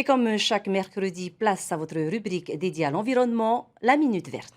Et comme chaque mercredi, place à votre rubrique dédiée à l'environnement, la Minute Verte.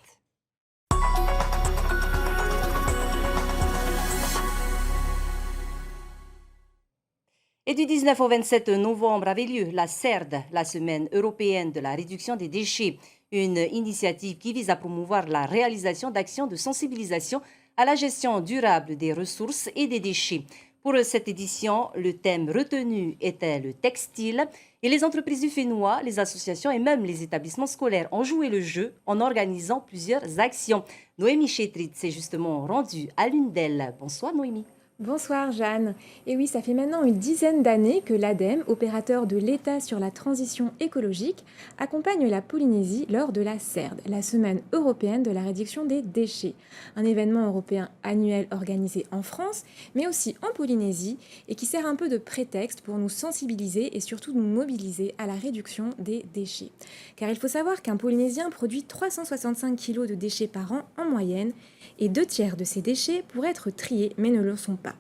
Et du 19 au 27 novembre avait lieu la CERD, la Semaine européenne de la réduction des déchets, une initiative qui vise à promouvoir la réalisation d'actions de sensibilisation à la gestion durable des ressources et des déchets. Pour cette édition, le thème retenu était le textile et les entreprises du Fénois, les associations et même les établissements scolaires ont joué le jeu en organisant plusieurs actions. Noémie Chétrit s'est justement rendue à l'une d'elles. Bonsoir Noémie. Bonsoir Jeanne. Et oui, ça fait maintenant une dizaine d'années que l'ADEME, opérateur de l'État sur la transition écologique, accompagne la Polynésie lors de la CERD, la Semaine européenne de la réduction des déchets, un événement européen annuel organisé en France, mais aussi en Polynésie, et qui sert un peu de prétexte pour nous sensibiliser et surtout nous mobiliser à la réduction des déchets. Car il faut savoir qu'un Polynésien produit 365 kg de déchets par an en moyenne, et 2 tiers de ces déchets pourraient être triés mais ne le sont pas.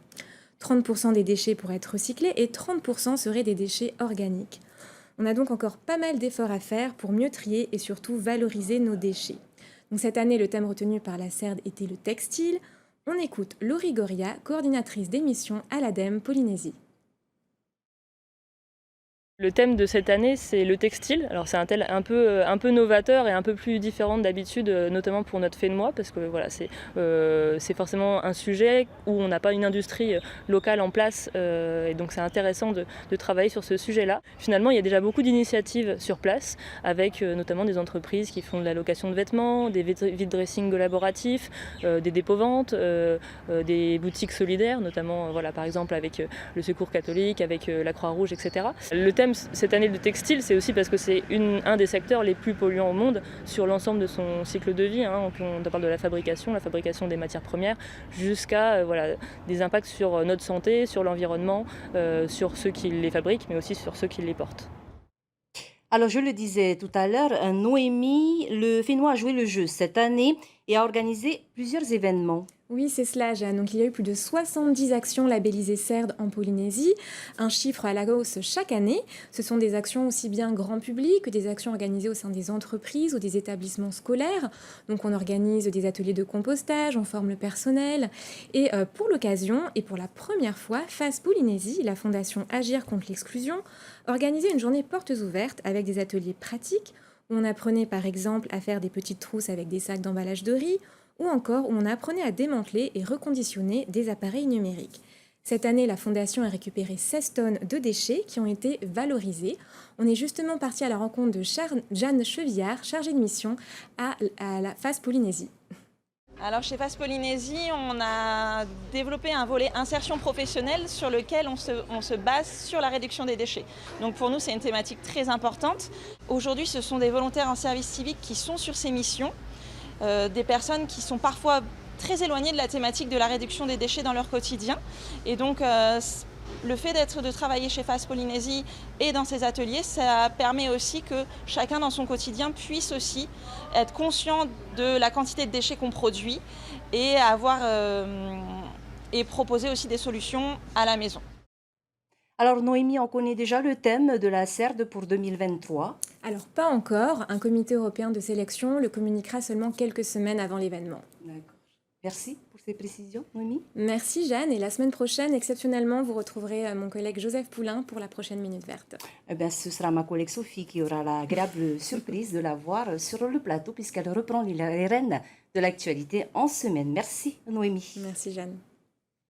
30% des déchets pourraient être recyclés et 30% seraient des déchets organiques. On a donc encore pas mal d'efforts à faire pour mieux trier et surtout valoriser nos déchets. Donc cette année, le thème retenu par la CERD était le textile. On écoute Laurie Goria, coordinatrice d'émission à l'ADEME Polynésie. Le thème de cette année, c'est le textile. Alors c'est un thème un peu novateur et un peu plus différent d'habitude, notamment pour notre Fénois, parce que voilà, c'est forcément un sujet où on n'a pas une industrie locale en place, et donc c'est intéressant de travailler sur ce sujet-là. Finalement, il y a déjà beaucoup d'initiatives sur place, avec notamment des entreprises qui font de la location de vêtements, des vide dressing collaboratifs, des dépôts-ventes, des boutiques solidaires, notamment voilà, par exemple avec le Secours catholique, avec la Croix-Rouge, etc. Le thème cette année de textile, c'est aussi parce que c'est un des secteurs les plus polluants au monde sur l'ensemble de son cycle de vie. On parle de la fabrication des matières premières, jusqu'à voilà, des impacts sur notre santé, sur l'environnement, sur ceux qui les fabriquent, mais aussi sur ceux qui les portent. Alors, je le disais tout à l'heure, Noémie, le Fénois a joué le jeu cette année et a organisé plusieurs événements. Oui, c'est cela, Jeanne. Donc, il y a eu plus de 70 actions labellisées CERD en Polynésie, un chiffre à la hausse chaque année. Ce sont des actions aussi bien grand public que des actions organisées au sein des entreprises ou des établissements scolaires. Donc, on organise des ateliers de compostage, on forme le personnel. Et pour l'occasion, et pour la première fois, FAS Polynésie, la fondation Agir contre l'exclusion, organisait une journée portes ouvertes avec des ateliers pratiques où on apprenait par exemple à faire des petites trousses avec des sacs d'emballage de riz, ou encore où on apprenait à démanteler et reconditionner des appareils numériques. Cette année, la Fondation a récupéré 16 tonnes de déchets qui ont été valorisés. On est justement parti à la rencontre de Jeanne Chevillard, chargée de mission à la FAS Polynésie. Alors chez FAS Polynésie, on a développé un volet insertion professionnelle sur lequel on se base sur la réduction des déchets. Donc pour nous, c'est une thématique très importante. Aujourd'hui, ce sont des volontaires en service civique qui sont sur ces missions. Des personnes qui sont parfois très éloignées de la thématique de la réduction des déchets dans leur quotidien. Et donc, le fait de travailler chez FAS Polynésie et dans ces ateliers, ça permet aussi que chacun dans son quotidien puisse aussi être conscient de la quantité de déchets qu'on produit et et proposer aussi des solutions à la maison. Alors, Noémie, on connaît déjà le thème de la CERD pour 2023. Alors pas encore, un comité européen de sélection le communiquera seulement quelques semaines avant l'événement. D'accord. Merci pour ces précisions, Noémie. Merci Jeanne, et la semaine prochaine, exceptionnellement, vous retrouverez mon collègue Joseph Poulain pour la prochaine Minute Verte. Eh bien, ce sera ma collègue Sophie qui aura l'agréable surprise de la voir sur le plateau puisqu'elle reprend les rênes de l'actualité en semaine. Merci, Noémie. Merci Jeanne.